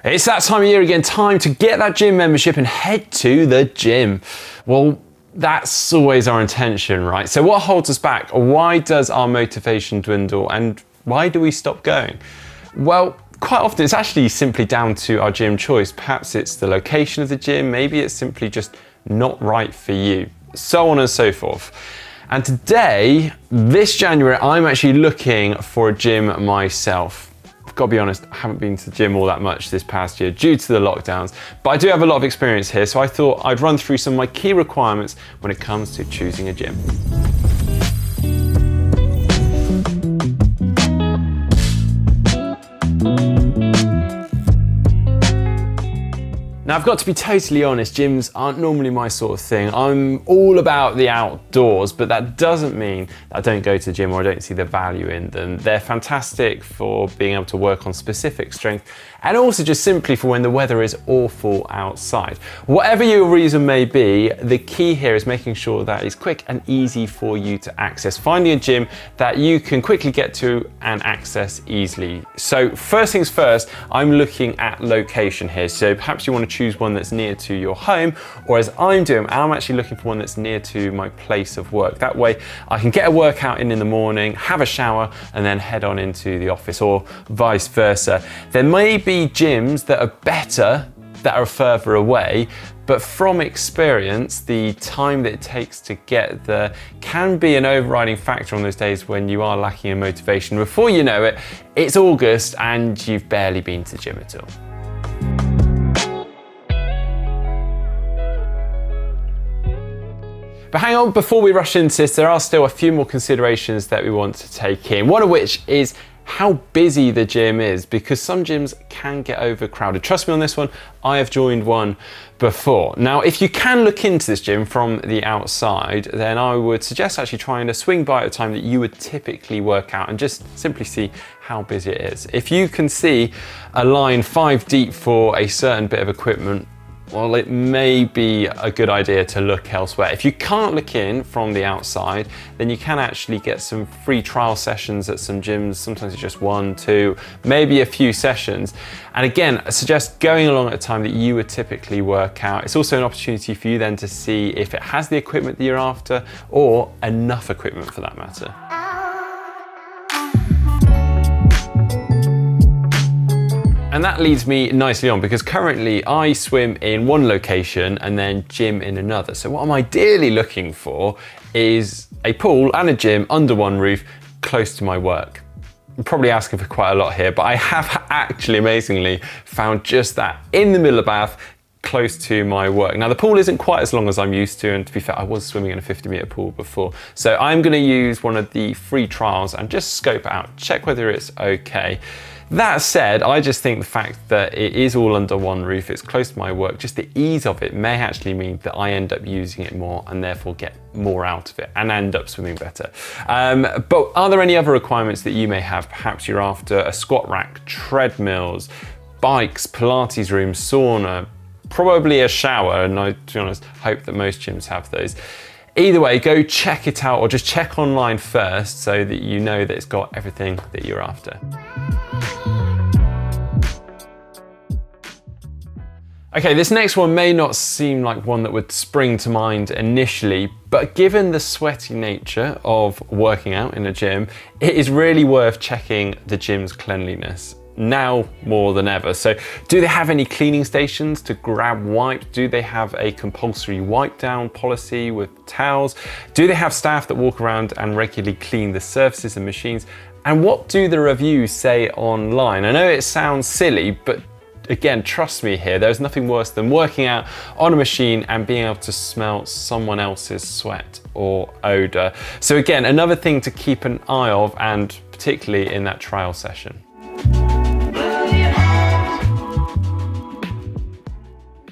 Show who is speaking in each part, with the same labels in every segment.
Speaker 1: It's that time of year again, time to get that gym membership and head to the gym. Well, that's always our intention, right? So what holds us back? Why does our motivation dwindle? And why do we stop going? Well, quite often it's actually simply down to our gym choice. Perhaps it's the location of the gym, maybe it's simply just not right for you, so on and so forth. And today, this January, I'm actually looking for a gym myself. I've got to be honest, I haven't been to the gym all that much this past year due to the lockdowns, but I do have a lot of experience here, so I thought I'd run through some of my key requirements when it comes to choosing a gym. Now, I've got to be totally honest, gyms aren't normally my sort of thing. I'm all about the outdoors, but that doesn't mean that I don't go to the gym or I don't see the value in them. They're fantastic for being able to work on specific strength and also just simply for when the weather is awful outside. Whatever your reason may be, the key here is making sure that it's quick and easy for you to access. Finding a gym that you can quickly get to and access easily. So first things first, I'm looking at location here. So perhaps you want to choose one that's near to your home, or as I'm doing, I'm actually looking for one that's near to my place of work. That way I can get a workout in the morning, have a shower, and then head on into the office, or vice versa. There may be gyms that are better that are further away, but from experience, the time that it takes to get there can be an overriding factor on those days when you are lacking in motivation. Before you know it, it's August and you've barely been to the gym at all. But hang on, before we rush into this, there are still a few more considerations that we want to take in. One of which is how busy the gym is, because some gyms can get overcrowded. Trust me on this one, I have joined one before. Now, if you can look into this gym from the outside, then I would suggest actually trying to swing by at a time that you would typically work out and just simply see how busy it is. If you can see a line 5 deep for a certain bit of equipment, well, it may be a good idea to look elsewhere. If you can't look in from the outside, then you can actually get some free trial sessions at some gyms. Sometimes it's just 1, 2, maybe a few sessions. And again, I suggest going along at a time that you would typically work out. It's also an opportunity for you then to see if it has the equipment that you're after, or enough equipment for that matter. And that leads me nicely on, because currently I swim in one location and then gym in another. So what I'm ideally looking for is a pool and a gym under one roof close to my work. I'm probably asking for quite a lot here, but I have actually amazingly found just that in the middle of Bath, close to my work. Now the pool isn't quite as long as I'm used to, and to be fair, I was swimming in a 50-meter pool before. So I'm gonna use one of the free trials and just scope it out, check whether it's okay. That said, I just think the fact that it is all under one roof, it's close to my work, just the ease of it may actually mean that I end up using it more and therefore get more out of it and end up swimming better. But are there any other requirements that you may have? Perhaps you're after a squat rack, treadmills, bikes, Pilates room, sauna, probably a shower, and I, to be honest, hope that most gyms have those. Either way, go check it out, or just check online first so that you know that it's got everything that you're after. Okay, this next one may not seem like one that would spring to mind initially, but given the sweaty nature of working out in a gym, it is really worth checking the gym's cleanliness. Now more than ever. So do they have any cleaning stations to grab wipes? Do they have a compulsory wipe down policy with towels? Do they have staff that walk around and regularly clean the surfaces and machines? And what do the reviews say online? I know it sounds silly, but again, trust me here, there's nothing worse than working out on a machine and being able to smell someone else's sweat or odor. So again, another thing to keep an eye of, and particularly in that trial session.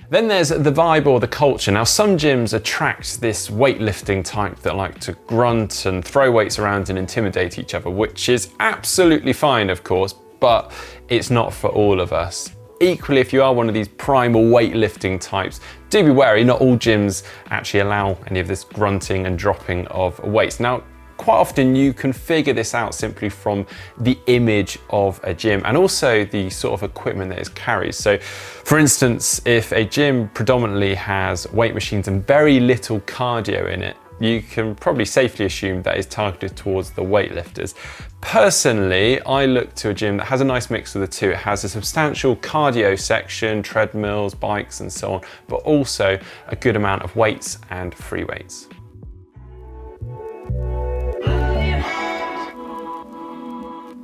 Speaker 1: Then there's the vibe or the culture. Now, some gyms attract this weightlifting type that like to grunt and throw weights around and intimidate each other, which is absolutely fine, of course, but it's not for all of us. Equally, if you are one of these primal weightlifting types, do be wary, not all gyms actually allow any of this grunting and dropping of weights. Now, quite often you can figure this out simply from the image of a gym and also the sort of equipment that it carries. So for instance, if a gym predominantly has weight machines and very little cardio in it, you can probably safely assume that is targeted towards the weightlifters. Personally, I look to a gym that has a nice mix of the two. It has a substantial cardio section, treadmills, bikes and so on, but also a good amount of weights and free weights.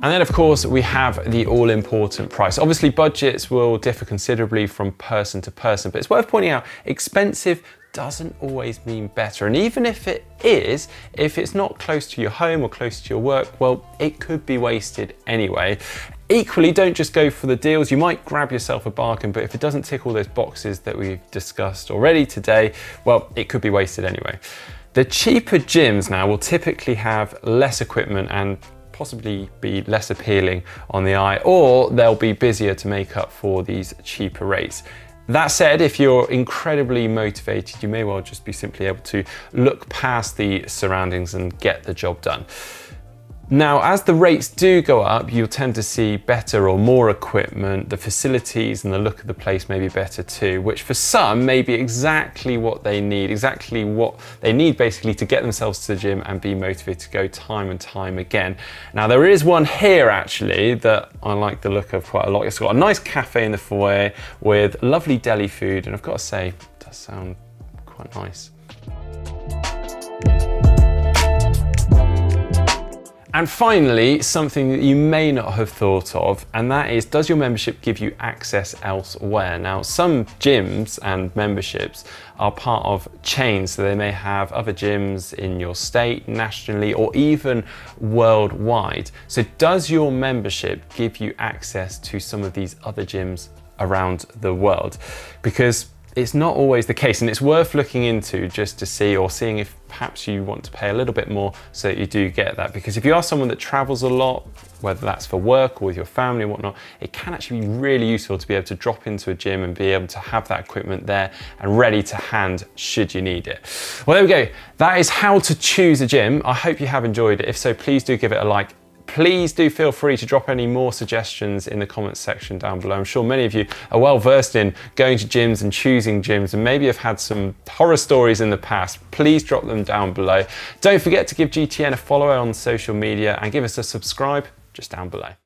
Speaker 1: And then of course we have the all-important price. Obviously budgets will differ considerably from person to person, but it's worth pointing out expensive doesn't always mean better. And even if it is, if it's not close to your home or close to your work, well, it could be wasted anyway. Equally, don't just go for the deals. You might grab yourself a bargain, but if it doesn't tick all those boxes that we've discussed already today, well, it could be wasted anyway. The cheaper gyms now will typically have less equipment and possibly be less appealing on the eye, or they'll be busier to make up for these cheaper rates. That said, if you're incredibly motivated, you may well just be simply able to look past the surroundings and get the job done. Now, as the rates do go up, you'll tend to see better or more equipment, the facilities and the look of the place may be better too, which for some may be exactly what they need basically to get themselves to the gym and be motivated to go time and time again. Now, there is one here actually that I like the look of quite a lot. It's got a nice cafe in the foyer with lovely deli food, and I've got to say, it does sound quite nice. And finally, something that you may not have thought of, and that is, does your membership give you access elsewhere? Now, some gyms and memberships are part of chains, so they may have other gyms in your state, nationally, or even worldwide. So does your membership give you access to some of these other gyms around the world? Because it's not always the case, and it's worth looking into just to see, or seeing if perhaps you want to pay a little bit more so that you do get that. Because if you are someone that travels a lot, whether that's for work or with your family and whatnot, it can actually be really useful to be able to drop into a gym and be able to have that equipment there and ready to hand should you need it. Well, there we go. That is how to choose a gym. I hope you have enjoyed it. If so, please do give it a like. Please do feel free to drop any more suggestions in the comments section down below. I'm sure many of you are well versed in going to gyms and choosing gyms, and maybe have had some horror stories in the past. Please drop them down below. Don't forget to give GTN a follow on social media and give us a subscribe just down below.